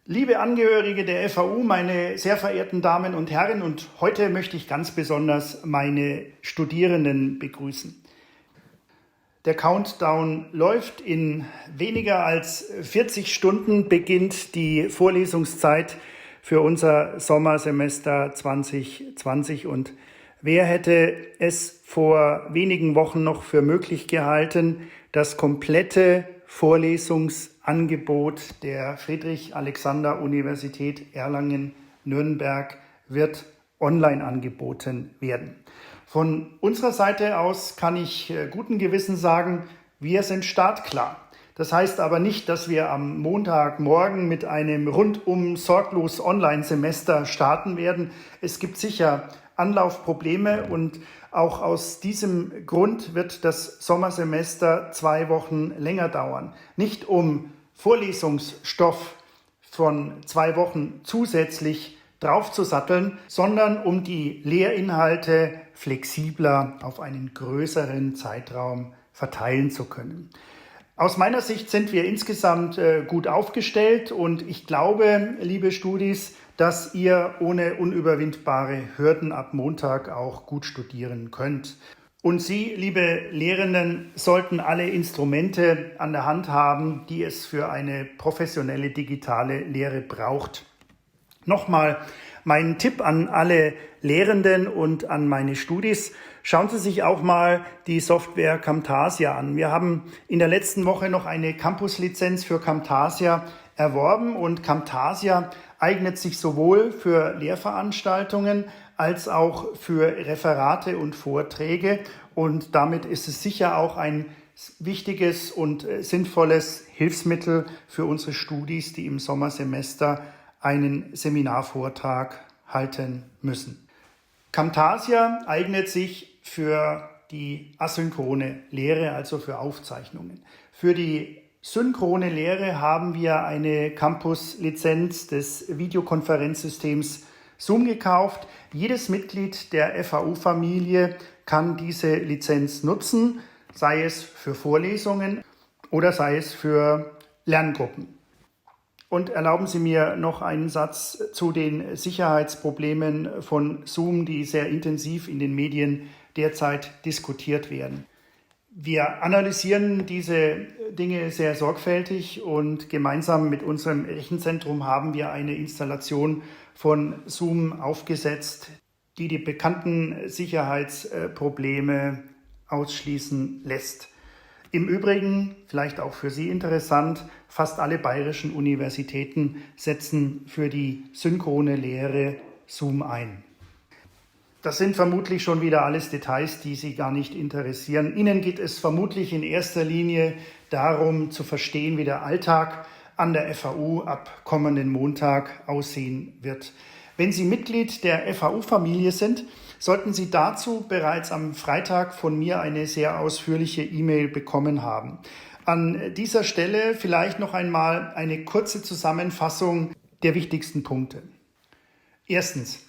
Liebe Angehörige der FAU, meine sehr verehrten Damen und Herren, und heute möchte ich ganz besonders meine Studierenden begrüßen. Der Countdown läuft. In weniger als 40 Stunden beginnt die Vorlesungszeit für unser Sommersemester 2020. Und wer hätte es vor wenigen Wochen noch für möglich gehalten, das komplette Vorlesungsangebot der Friedrich-Alexander-Universität Erlangen-Nürnberg wird online angeboten werden. Von unserer Seite aus kann ich guten Gewissens sagen, wir sind startklar. Das heißt aber nicht, dass wir am Montagmorgen mit einem rundum sorglos Online-Semester starten werden. Es gibt sicher Anlaufprobleme und auch aus diesem Grund wird das Sommersemester 2 Wochen länger dauern. Nicht um Vorlesungsstoff von 2 Wochen zusätzlich draufzusatteln, sondern um die Lehrinhalte flexibler auf einen größeren Zeitraum verteilen zu können. Aus meiner Sicht sind wir insgesamt gut aufgestellt und ich glaube, liebe Studis, dass ihr ohne unüberwindbare Hürden ab Montag auch gut studieren könnt. Und Sie, liebe Lehrenden, sollten alle Instrumente an der Hand haben, die es für eine professionelle digitale Lehre braucht. Nochmal mein Tipp an alle Lehrenden und an meine Studis: Schauen Sie sich auch mal die Software Camtasia an. Wir haben in der letzten Woche noch eine Campus-Lizenz für Camtasia erworben und Camtasia eignet sich sowohl für Lehrveranstaltungen als auch für Referate und Vorträge und damit ist es sicher auch ein wichtiges und sinnvolles Hilfsmittel für unsere Studis, die im Sommersemester einen Seminarvortrag halten müssen. Camtasia eignet sich für die asynchrone Lehre, also für Aufzeichnungen. Für die synchrone Lehre haben wir eine Campus-Lizenz des Videokonferenzsystems Zoom gekauft. Jedes Mitglied der FAU-Familie kann diese Lizenz nutzen, sei es für Vorlesungen oder sei es für Lerngruppen. Und erlauben Sie mir noch einen Satz zu den Sicherheitsproblemen von Zoom, die sehr intensiv in den Medien derzeit diskutiert werden. Wir analysieren diese Dinge sehr sorgfältig und gemeinsam mit unserem Rechenzentrum haben wir eine Installation von Zoom aufgesetzt, die die bekannten Sicherheitsprobleme ausschließen lässt. Im Übrigen, vielleicht auch für Sie interessant, fast alle bayerischen Universitäten setzen für die synchrone Lehre Zoom ein. Das sind vermutlich schon wieder alles Details, die Sie gar nicht interessieren. Ihnen geht es vermutlich in erster Linie darum, zu verstehen, wie der Alltag an der FAU ab kommenden Montag aussehen wird. Wenn Sie Mitglied der FAU-Familie sind, sollten Sie dazu bereits am Freitag von mir eine sehr ausführliche E-Mail bekommen haben. An dieser Stelle vielleicht noch einmal eine kurze Zusammenfassung der wichtigsten Punkte. Erstens: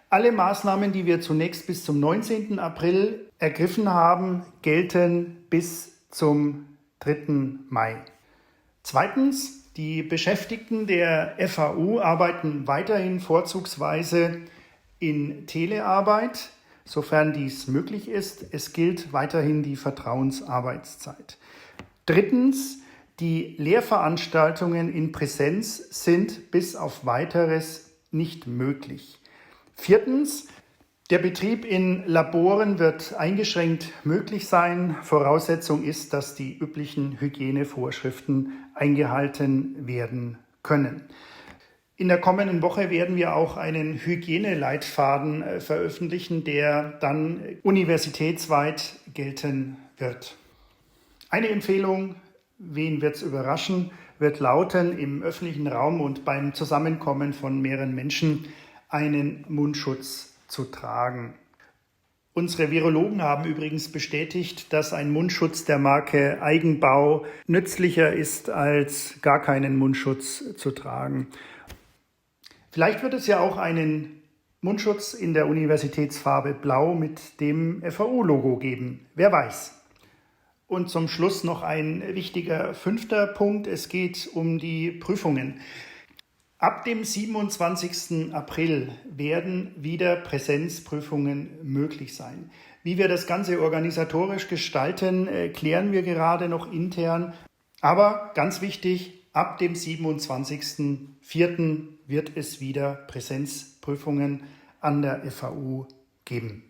Alle Maßnahmen, die wir zunächst bis zum 19. April ergriffen haben, gelten bis zum 3. Mai. Zweitens: Die Beschäftigten der FAU arbeiten weiterhin vorzugsweise in Telearbeit, sofern dies möglich ist. Es gilt weiterhin die Vertrauensarbeitszeit. Drittens: Die Lehrveranstaltungen in Präsenz sind bis auf Weiteres nicht möglich. Viertens: Der Betrieb in Laboren wird eingeschränkt möglich sein. Voraussetzung ist, dass die üblichen Hygienevorschriften eingehalten werden können. In der kommenden Woche werden wir auch einen Hygieneleitfaden veröffentlichen, der dann universitätsweit gelten wird. Eine Empfehlung, wen wird's überraschen, wird lauten, im öffentlichen Raum und beim Zusammenkommen von mehreren Menschen einen Mundschutz zu tragen. Unsere Virologen haben übrigens bestätigt, dass ein Mundschutz der Marke Eigenbau nützlicher ist, als gar keinen Mundschutz zu tragen. Vielleicht wird es ja auch einen Mundschutz in der Universitätsfarbe Blau mit dem FAU-Logo geben. Wer weiß. Und zum Schluss noch ein wichtiger 5. Punkt. Es geht um die Prüfungen. Ab dem 27. April werden wieder Präsenzprüfungen möglich sein. Wie wir das Ganze organisatorisch gestalten, klären wir gerade noch intern. Aber ganz wichtig, ab dem 27.04. wird es wieder Präsenzprüfungen an der FAU geben.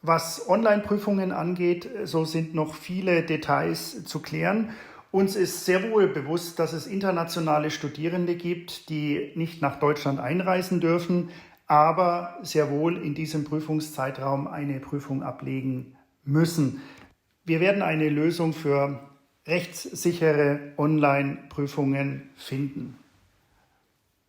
Was Online-Prüfungen angeht, so sind noch viele Details zu klären. Uns ist sehr wohl bewusst, dass es internationale Studierende gibt, die nicht nach Deutschland einreisen dürfen, aber sehr wohl in diesem Prüfungszeitraum eine Prüfung ablegen müssen. Wir werden eine Lösung für rechtssichere Online-Prüfungen finden.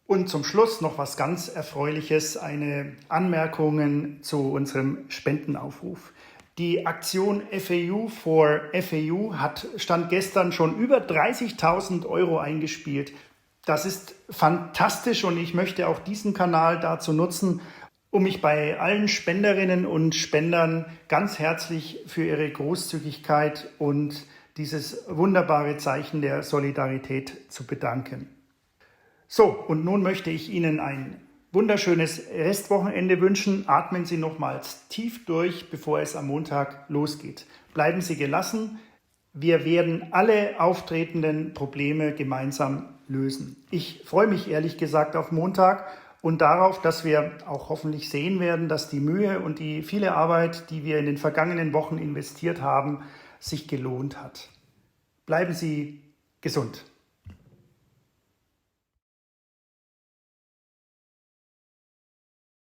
Und zum Schluss noch was ganz Erfreuliches, eine Anmerkung zu unserem Spendenaufruf. Die Aktion FAU for FAU hat Stand gestern schon über 30.000 Euro eingespielt. Das ist fantastisch und ich möchte auch diesen Kanal dazu nutzen, um mich bei allen Spenderinnen und Spendern ganz herzlich für ihre Großzügigkeit und dieses wunderbare Zeichen der Solidarität zu bedanken. So, und nun möchte ich Ihnen ein wunderschönes Restwochenende wünschen. Atmen Sie nochmals tief durch, bevor es am Montag losgeht. Bleiben Sie gelassen. Wir werden alle auftretenden Probleme gemeinsam lösen. Ich freue mich ehrlich gesagt auf Montag und darauf, dass wir auch hoffentlich sehen werden, dass die Mühe und die viele Arbeit, die wir in den vergangenen Wochen investiert haben, sich gelohnt hat. Bleiben Sie gesund.